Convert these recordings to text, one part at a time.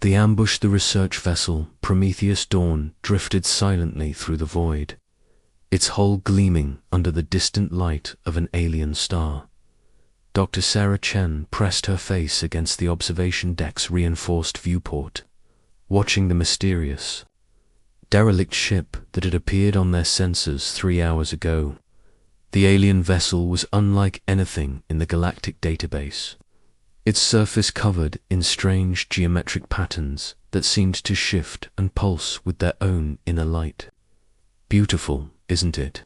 They ambushed the research vessel. Prometheus Dawn drifted silently through the void, its hull gleaming under the distant light of an alien star. Dr. Sarah Chen pressed her face against the observation deck's reinforced viewport, watching the mysterious, derelict ship that had appeared on their sensors 3 hours ago. The alien vessel was unlike anything in the galactic database, its surface covered in strange geometric patterns that seemed to shift and pulse with their own inner light. "Beautiful, isn't it?"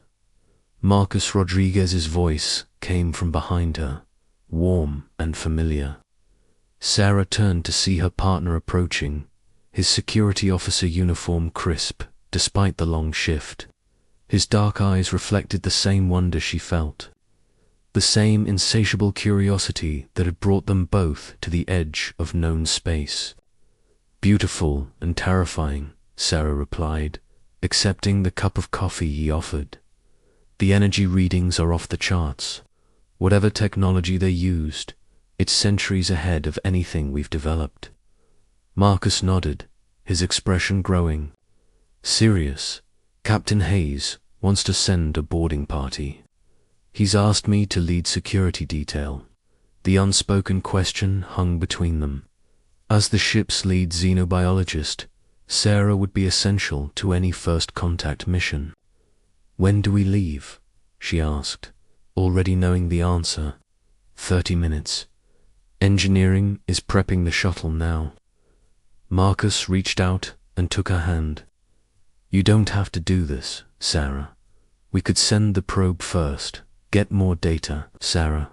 Marcus Rodriguez's voice came from behind her, warm and familiar. Sarah turned to see her partner approaching, his security officer uniform crisp despite the long shift. His dark eyes reflected the same wonder she felt, the same insatiable curiosity that had brought them both to the edge of known space. "Beautiful and terrifying," Sarah replied, accepting the cup of coffee he offered. "The energy readings are off the charts. Whatever technology they used, it's centuries ahead of anything we've developed." Marcus nodded, his expression growing. "Serious, Captain Hayes wants to send a boarding party. He's asked me to lead security detail." The unspoken question hung between them. As the ship's lead xenobiologist, Sarah would be essential to any first contact mission. "When do we leave?" she asked, already knowing the answer. 30 minutes. Engineering is prepping the shuttle now." Marcus reached out and took her hand. "You don't have to do this, Sarah. We could send the probe first, get more data." Sarah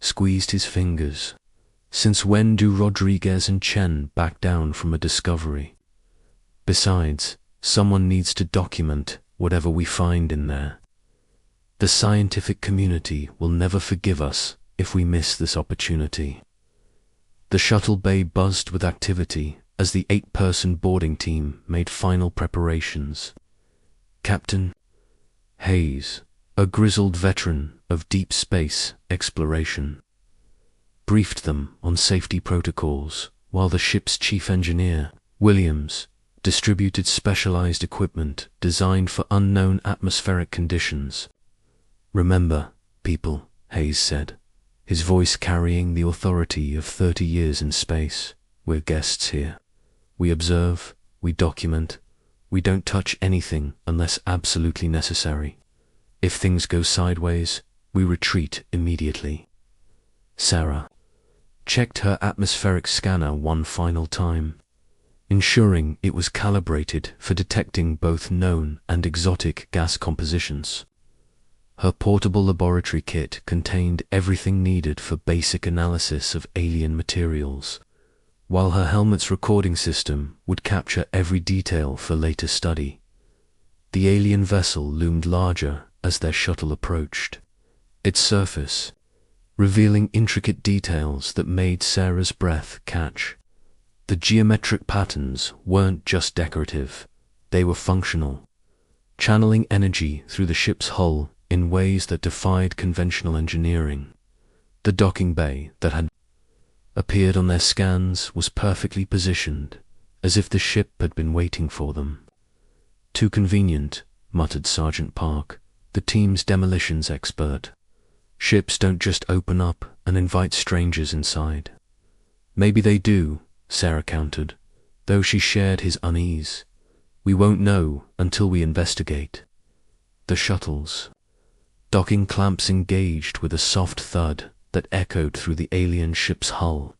squeezed his fingers. "Since when do Rodriguez and Chen back down from a discovery? Besides, someone needs to document whatever we find in there. The scientific community will never forgive us if we miss this opportunity." The shuttle bay buzzed with activity as the 8-person boarding team made final preparations. Captain Hayes, a grizzled veteran of deep space exploration, briefed them on safety protocols, while the ship's chief engineer, Williams, distributed specialized equipment designed for unknown atmospheric conditions. "Remember, people," Hayes said, his voice carrying the authority of 30 years in space, "we're guests here. We observe, we document, we don't touch anything unless absolutely necessary. If things go sideways, we retreat immediately." Sarah checked her atmospheric scanner one final time, ensuring it was calibrated for detecting both known and exotic gas compositions. Her portable laboratory kit contained everything needed for basic analysis of alien materials, while her helmet's recording system would capture every detail for later study. The alien vessel loomed larger as their shuttle approached, its surface revealing intricate details that made Sarah's breath catch. The geometric patterns weren't just decorative, they were functional, channeling energy through the ship's hull in ways that defied conventional engineering. The docking bay that had appeared on their scans was perfectly positioned, as if the ship had been waiting for them. "Too convenient," muttered Sergeant Park, the team's demolitions expert. "Ships don't just open up and invite strangers inside." "Maybe they do," Sarah countered, though she shared his unease. "We won't know until we investigate." The shuttle's docking clamps engaged with a soft thud that echoed through the alien ship's hull.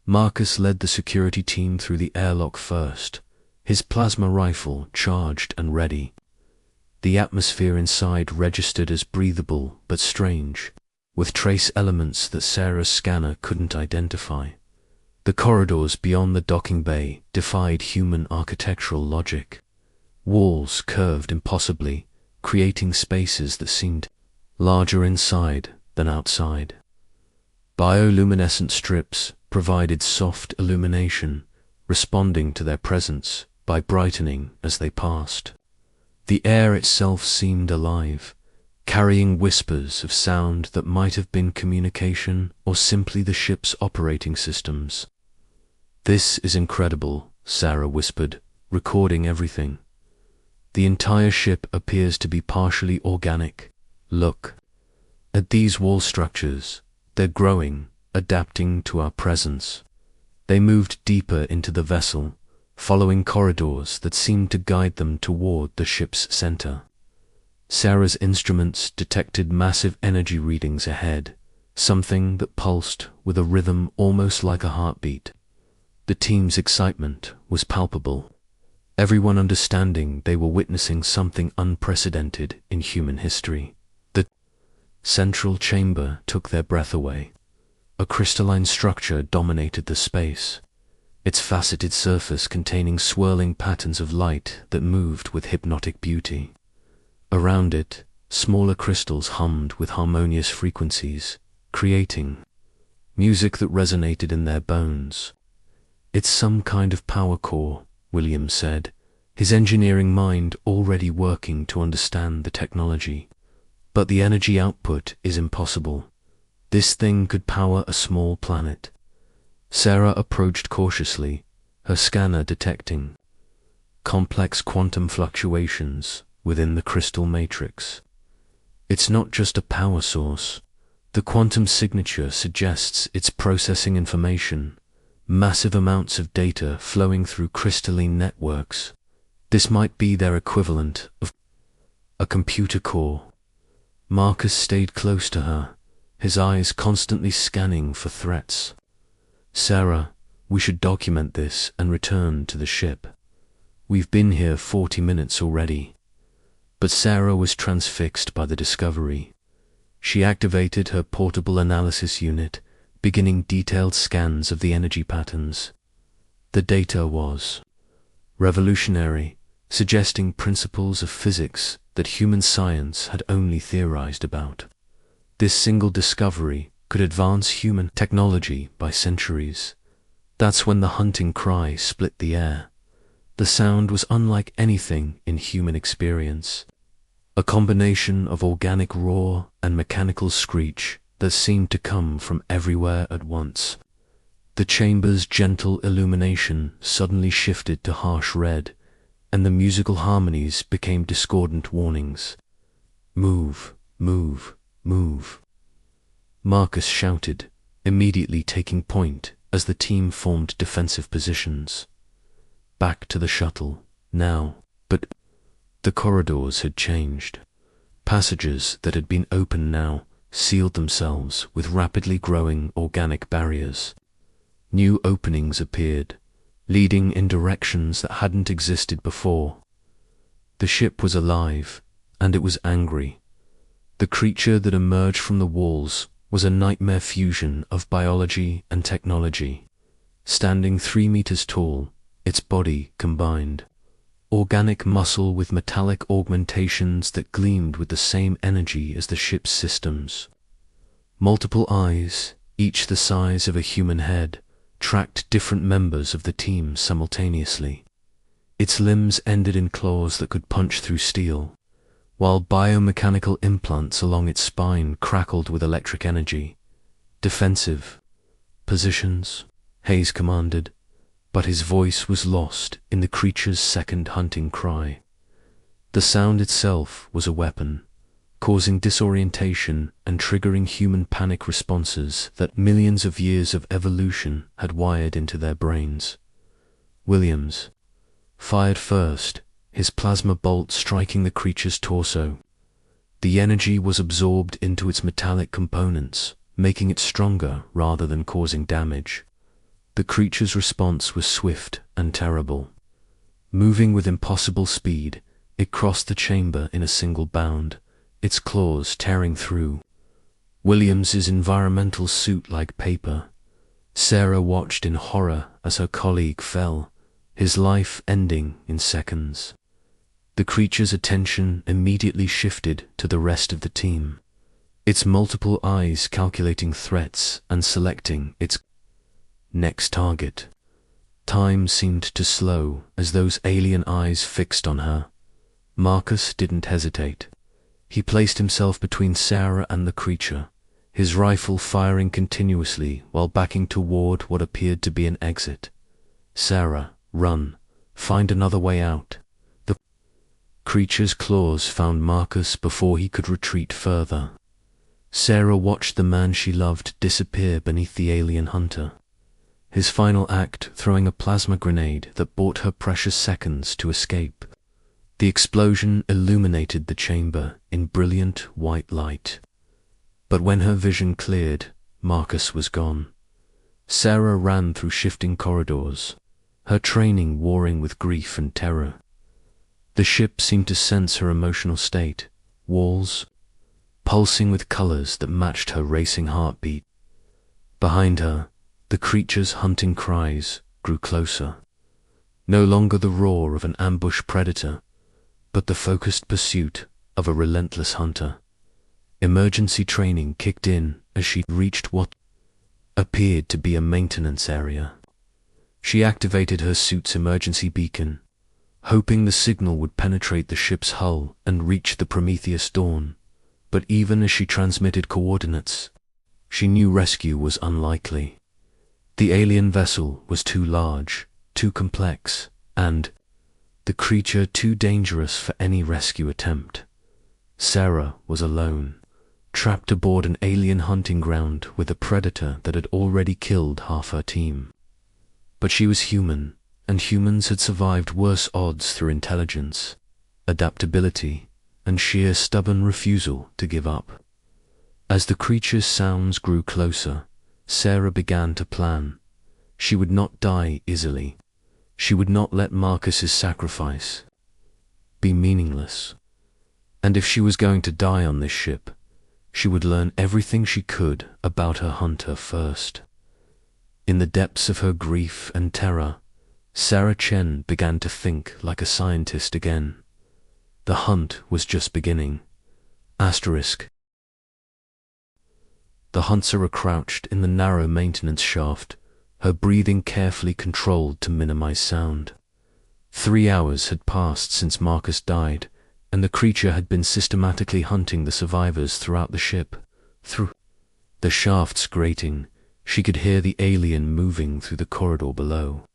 Marcus led the security team through the airlock first, his plasma rifle charged and ready. The atmosphere inside registered as breathable but strange, with trace elements that Sarah's scanner couldn't identify. The corridors beyond the docking bay defied human architectural logic. Walls curved impossibly, creating spaces that seemed larger inside than outside. Bioluminescent strips provided soft illumination, responding to their presence by brightening as they passed. The air itself seemed alive, carrying whispers of sound that might have been communication or simply the ship's operating systems. "This is incredible," Sarah whispered, recording everything. "The entire ship appears to be partially organic. Look at these wall structures. They're growing, adapting to our presence." They moved deeper into the vessel, following corridors that seemed to guide them toward the ship's center. Sarah's instruments detected massive energy readings ahead, something that pulsed with a rhythm almost like a heartbeat. The team's excitement was palpable, everyone understanding they were witnessing something unprecedented in human history. The central chamber took their breath away. A crystalline structure dominated the space, its faceted surface containing swirling patterns of light that moved with hypnotic beauty. Around it, smaller crystals hummed with harmonious frequencies, creating music that resonated in their bones. "It's some kind of power core," Williams said, his engineering mind already working to understand the technology. "But the energy output is impossible. This thing could power a small planet." Sarah approached cautiously, her scanner detecting complex quantum fluctuations within the crystal matrix. "It's not just a power source. The quantum signature suggests it's processing information, massive amounts of data flowing through crystalline networks. This might be their equivalent of a computer core." Marcus stayed close to her, his eyes constantly scanning for threats. "Sarah, we should document this and return to the ship. We've been here 40 minutes already." But Sarah was transfixed by the discovery. She activated her portable analysis unit, beginning detailed scans of the energy patterns. The data was revolutionary, suggesting principles of physics that human science had only theorized about. This single discovery could advance human technology by centuries. That's when the hunting cry split the air. The sound was unlike anything in human experience, a combination of organic roar and mechanical screech that seemed to come from everywhere at once. The chamber's gentle illumination suddenly shifted to harsh red, and the musical harmonies became discordant warnings. "Move, move, move," Marcus shouted, immediately taking point as the team formed defensive positions. Back to the shuttle, now. But the corridors had changed. Passages that had been open now sealed themselves with rapidly growing organic barriers. New openings appeared, leading in directions that hadn't existed before. The ship was alive, and it was angry. The creature that emerged from the walls was a nightmare fusion of biology and technology. Standing 3 meters tall, its body combined organic muscle with metallic augmentations that gleamed with the same energy as the ship's systems. Multiple eyes, each the size of a human head, tracked different members of the team simultaneously. Its limbs ended in claws that could punch through steel, while biomechanical implants along its spine crackled with electric energy. "Defensive positions," Hayes commanded, but his voice was lost in the creature's second hunting cry. The sound itself was a weapon, causing disorientation and triggering human panic responses that millions of years of evolution had wired into their brains. Williams fired first, his plasma bolt striking the creature's torso. The energy was absorbed into its metallic components, making it stronger rather than causing damage. The creature's response was swift and terrible. Moving with impossible speed, it crossed the chamber in a single bound, its claws tearing through Williams's environmental suit like paper. Sarah watched in horror as her colleague fell, his life ending in seconds. The creature's attention immediately shifted to the rest of the team, its multiple eyes calculating threats and selecting its next target. Time seemed to slow as those alien eyes fixed on her. Marcus didn't hesitate. He placed himself between Sarah and the creature, his rifle firing continuously while backing toward what appeared to be an exit. "Sarah, run. Find another way out." The creature's claws found Marcus before he could retreat further. Sarah watched the man she loved disappear beneath the alien hunter, his final act throwing a plasma grenade that bought her precious seconds to escape. The explosion illuminated the chamber in brilliant white light. But when her vision cleared, Marcus was gone. Sarah ran through shifting corridors, her training warring with grief and terror. The ship seemed to sense her emotional state, walls pulsing with colors that matched her racing heartbeat. Behind her, the creature's hunting cries grew closer. No longer the roar of an ambushed predator, but the focused pursuit of a relentless hunter. Emergency training kicked in as she reached what appeared to be a maintenance area. She activated her suit's emergency beacon, hoping the signal would penetrate the ship's hull and reach the Prometheus Dawn. But even as she transmitted coordinates, she knew rescue was unlikely. The alien vessel was too large, too complex, and the creature too dangerous for any rescue attempt. Sarah was alone, trapped aboard an alien hunting ground with a predator that had already killed half her team. But she was human, and humans had survived worse odds through intelligence, adaptability, and sheer stubborn refusal to give up. As the creature's sounds grew closer, Sarah began to plan. She would not die easily. She would not let Marcus's sacrifice be meaningless. And if she was going to die on this ship, she would learn everything she could about her hunter first. In the depths of her grief and terror, Sarah Chen began to think like a scientist again. The hunt was just beginning. Asterisk. The hunter crouched in the narrow maintenance shaft, her breathing carefully controlled to minimize sound. 3 hours had passed since Marcus died, and the creature had been systematically hunting the survivors throughout the ship. Through the shaft's grating, she could hear the alien moving through the corridor below,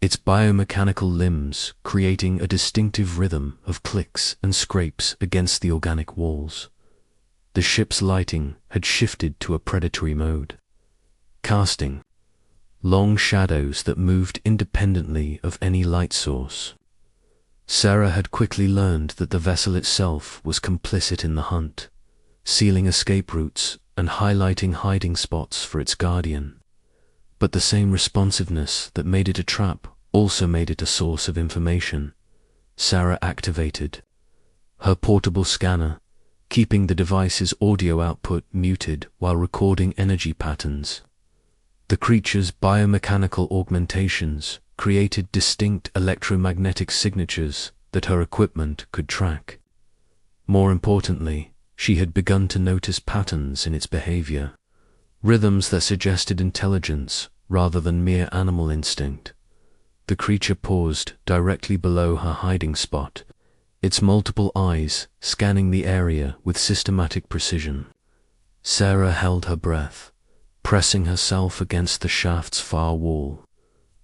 its biomechanical limbs creating a distinctive rhythm of clicks and scrapes against the organic walls. The ship's lighting had shifted to a predatory mode, casting long shadows that moved independently of any light source. Sarah had quickly learned that the vessel itself was complicit in the hunt, sealing escape routes and highlighting hiding spots for its guardian. But the same responsiveness that made it a trap also made it a source of information. Sarah activated her portable scanner, keeping the device's audio output muted while recording energy patterns. The creature's biomechanical augmentations created distinct electromagnetic signatures that her equipment could track. More importantly, she had begun to notice patterns in its behavior, rhythms that suggested intelligence rather than mere animal instinct. The creature paused directly below her hiding spot, its multiple eyes scanning the area with systematic precision. Sarah held her breath, pressing herself against the shaft's far wall.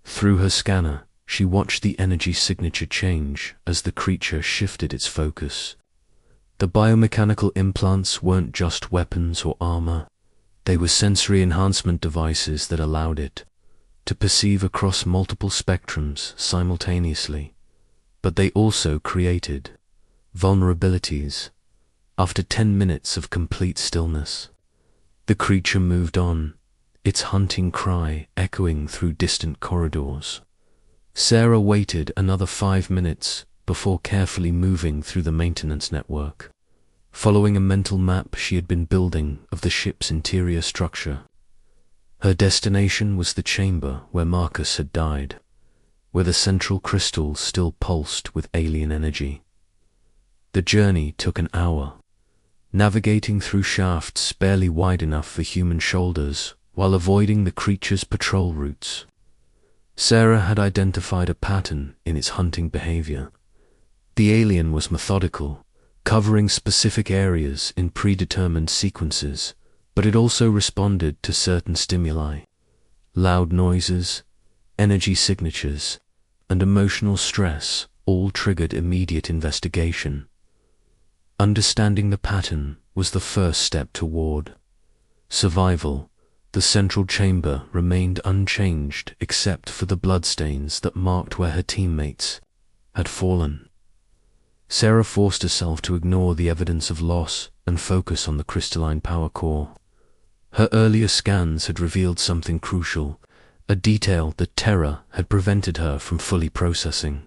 Through her scanner, she watched the energy signature change as the creature shifted its focus. The biomechanical implants weren't just weapons or armor. They were sensory enhancement devices that allowed it to perceive across multiple spectrums simultaneously. But they also created vulnerabilities. After 10 minutes of complete stillness, the creature moved on, its hunting cry echoing through distant corridors. Sarah waited another 5 minutes before carefully moving through the maintenance network, following a mental map she had been building of the ship's interior structure. Her destination was the chamber where Marcus had died, where the central crystal still pulsed with alien energy. The journey took an hour, navigating through shafts barely wide enough for human shoulders while avoiding the creature's patrol routes. Sarah had identified a pattern in its hunting behavior. The alien was methodical, covering specific areas in predetermined sequences, but it also responded to certain stimuli, loud noises, energy signatures, and emotional stress all triggered immediate investigation. Understanding the pattern was the first step toward survival. The central chamber remained unchanged except for the bloodstains that marked where her teammates had fallen. Sarah forced herself to ignore the evidence of loss and focus on the crystalline power core. Her earlier scans had revealed something crucial, a detail that terror had prevented her from fully processing.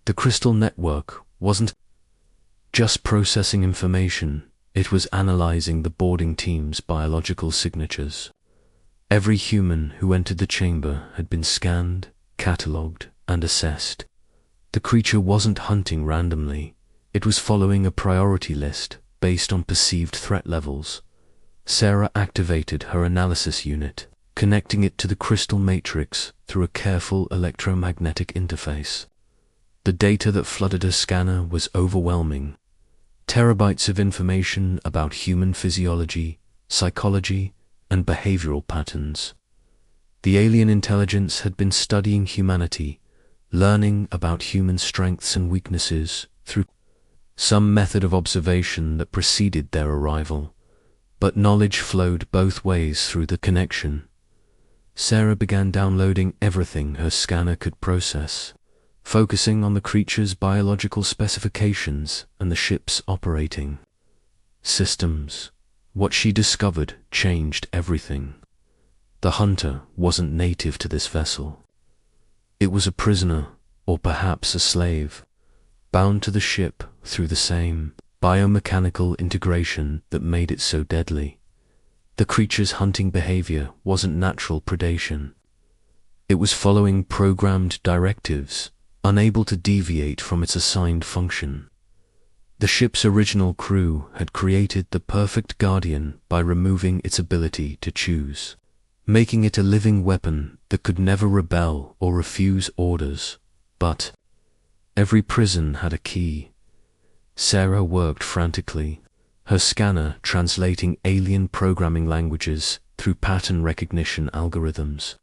The crystal network wasn't just processing information, it was analyzing the boarding team's biological signatures. Every human who entered the chamber had been scanned, catalogued, and assessed. The creature wasn't hunting randomly, it was following a priority list based on perceived threat levels. Sarah activated her analysis unit, connecting it to the crystal matrix through a careful electromagnetic interface. The data that flooded her scanner was overwhelming. Terabytes of information about human physiology, psychology, and behavioral patterns. The alien intelligence had been studying humanity, learning about human strengths and weaknesses through some method of observation that preceded their arrival, but knowledge flowed both ways through the connection. Sarah began downloading everything her scanner could process, focusing on the creature's biological specifications and the ship's operating systems. What she discovered changed everything. The hunter wasn't native to this vessel. It was a prisoner, or perhaps a slave, bound to the ship through the same biomechanical integration that made it so deadly. The creature's hunting behavior wasn't natural predation. It was following programmed directives, unable to deviate from its assigned function. The ship's original crew had created the perfect guardian by removing its ability to choose, making it a living weapon that could never rebel or refuse orders. But every prison had a key. Sarah worked frantically, her scanner translating alien programming languages through pattern recognition algorithms.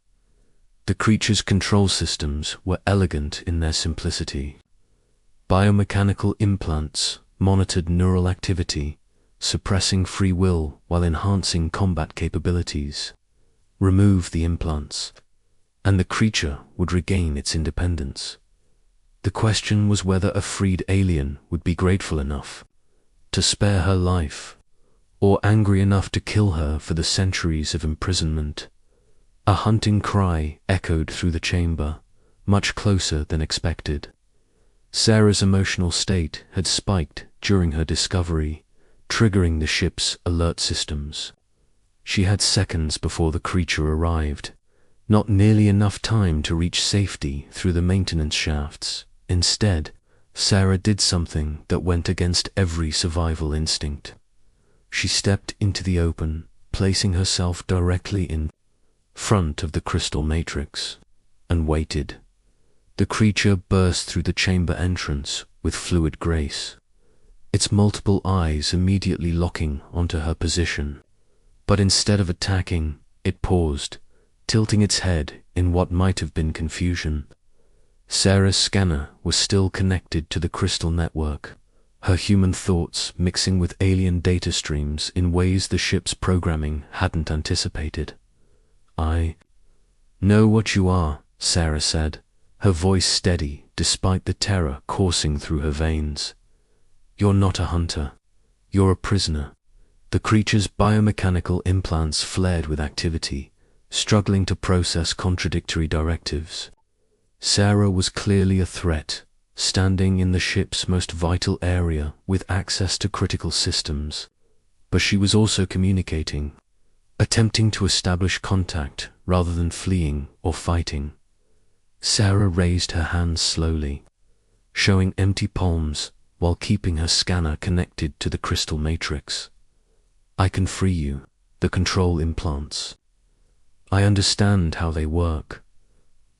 The creature's control systems were elegant in their simplicity. Biomechanical implants monitored neural activity, suppressing free will while enhancing combat capabilities. Remove the implants, and the creature would regain its independence. The question was whether a freed alien would be grateful enough to spare her life, or angry enough to kill her for the centuries of imprisonment. A hunting cry echoed through the chamber, much closer than expected. Sarah's emotional state had spiked during her discovery, triggering the ship's alert systems. She had seconds before the creature arrived, not nearly enough time to reach safety through the maintenance shafts. Instead, Sarah did something that went against every survival instinct. She stepped into the open, placing herself directly in front of the crystal matrix, and waited. The creature burst through the chamber entrance with fluid grace, its multiple eyes immediately locking onto her position. But instead of attacking, it paused, tilting its head in what might have been confusion. Sarah's scanner was still connected to the crystal network, her human thoughts mixing with alien data streams in ways the ship's programming hadn't anticipated. "I know what you are," Sarah said, her voice steady despite the terror coursing through her veins. "You're not a hunter. You're a prisoner." The creature's biomechanical implants flared with activity, struggling to process contradictory directives. Sarah was clearly a threat, standing in the ship's most vital area with access to critical systems. But she was also communicating, attempting to establish contact rather than fleeing or fighting. Sarah raised her hands slowly, showing empty palms while keeping her scanner connected to the crystal matrix. "I can free you, the control implants. I understand how they work,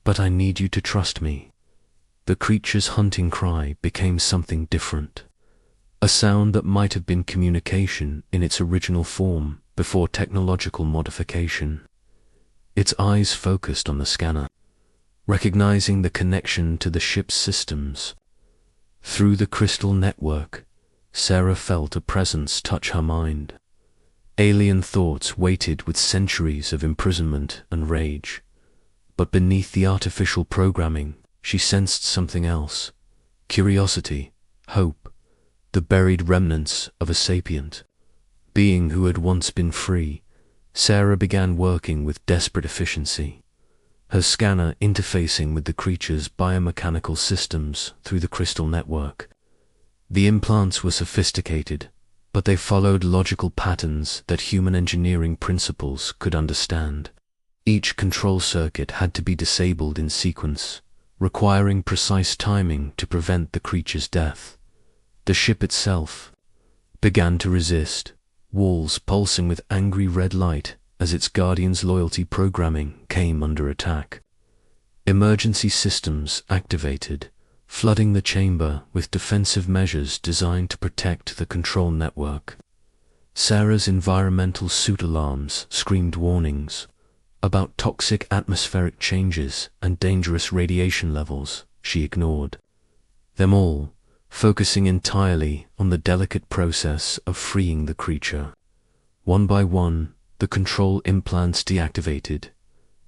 but I need you to trust me." The creature's hunting cry became something different, a sound that might have been communication in its original form before technological modification. Its eyes focused on the scanner, recognizing the connection to the ship's systems. Through the crystal network, Sarah felt a presence touch her mind. Alien thoughts waited with centuries of imprisonment and rage. But beneath the artificial programming, she sensed something else: curiosity, hope, the buried remnants of a sapient being who had once been free. Sarah began working with desperate efficiency, her scanner interfacing with the creature's biomechanical systems through the crystal network. The implants were sophisticated, but they followed logical patterns that human engineering principles could understand. Each control circuit had to be disabled in sequence, requiring precise timing to prevent the creature's death. The ship itself began to resist, walls pulsing with angry red light as its Guardian's loyalty programming came under attack. Emergency systems activated, flooding the chamber with defensive measures designed to protect the control network. Sarah's environmental suit alarms screamed warnings about toxic atmospheric changes and dangerous radiation levels she ignored them all, focusing entirely on the delicate process of freeing the creature. One by one, the control implants deactivated,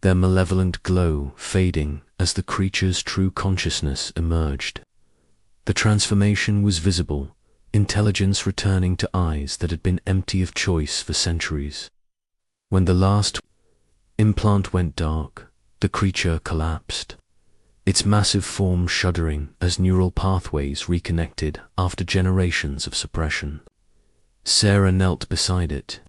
their malevolent glow fading as the creature's true consciousness emerged. The transformation was visible, intelligence returning to eyes that had been empty of choice for centuries. When the last implant went dark, the creature collapsed, its massive form shuddering as neural pathways reconnected after generations of suppression. Sarah knelt beside it,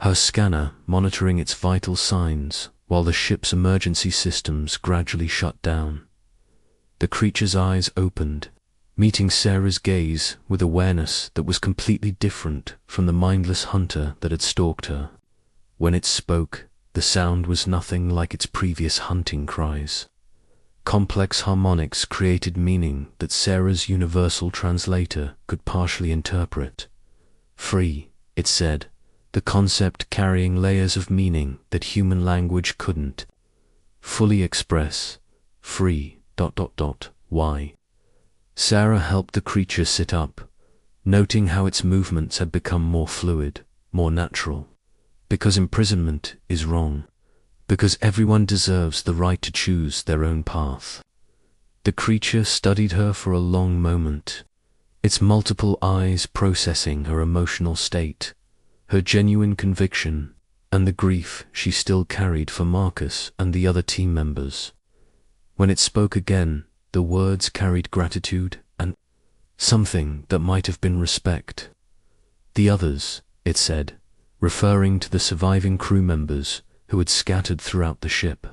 her scanner monitoring its vital signs while the ship's emergency systems gradually shut down. The creature's eyes opened, meeting Sarah's gaze with awareness that was completely different from the mindless hunter that had stalked her. When it spoke, the sound was nothing like its previous hunting cries. Complex harmonics created meaning that Sarah's universal translator could partially interpret. Free, it said, the concept carrying layers of meaning that human language couldn't fully express. Free, ... Why? Sarah helped the creature sit up, noting how its movements had become more fluid, more natural. Because imprisonment is wrong. Because everyone deserves the right to choose their own path. The creature studied her for a long moment, its multiple eyes processing her emotional state, her genuine conviction, and the grief she still carried for Marcus and the other team members. When it spoke again, the words carried gratitude and something that might have been respect. The others, it said, referring to the surviving crew members who had scattered throughout the ship.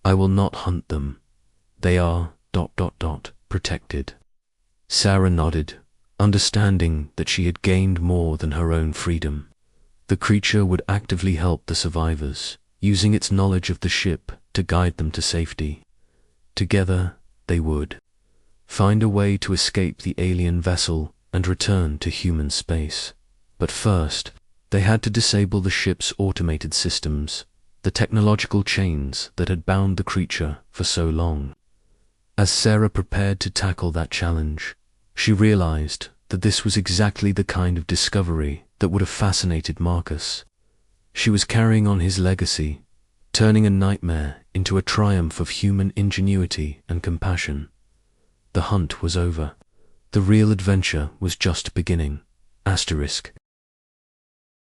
I will not hunt them. They are ... protected. Sarah nodded, understanding that she had gained more than her own freedom. The creature would actively help the survivors, using its knowledge of the ship to guide them to safety. Together, they would find a way to escape the alien vessel and return to human space. But first, they had to disable the ship's automated systems, the technological chains that had bound the creature for so long. As Sarah prepared to tackle that challenge, she realized that this was exactly the kind of discovery that would have fascinated Marcus. She was carrying on his legacy, turning a nightmare into a triumph of human ingenuity and compassion. The hunt was over. The real adventure was just beginning. Asterisk.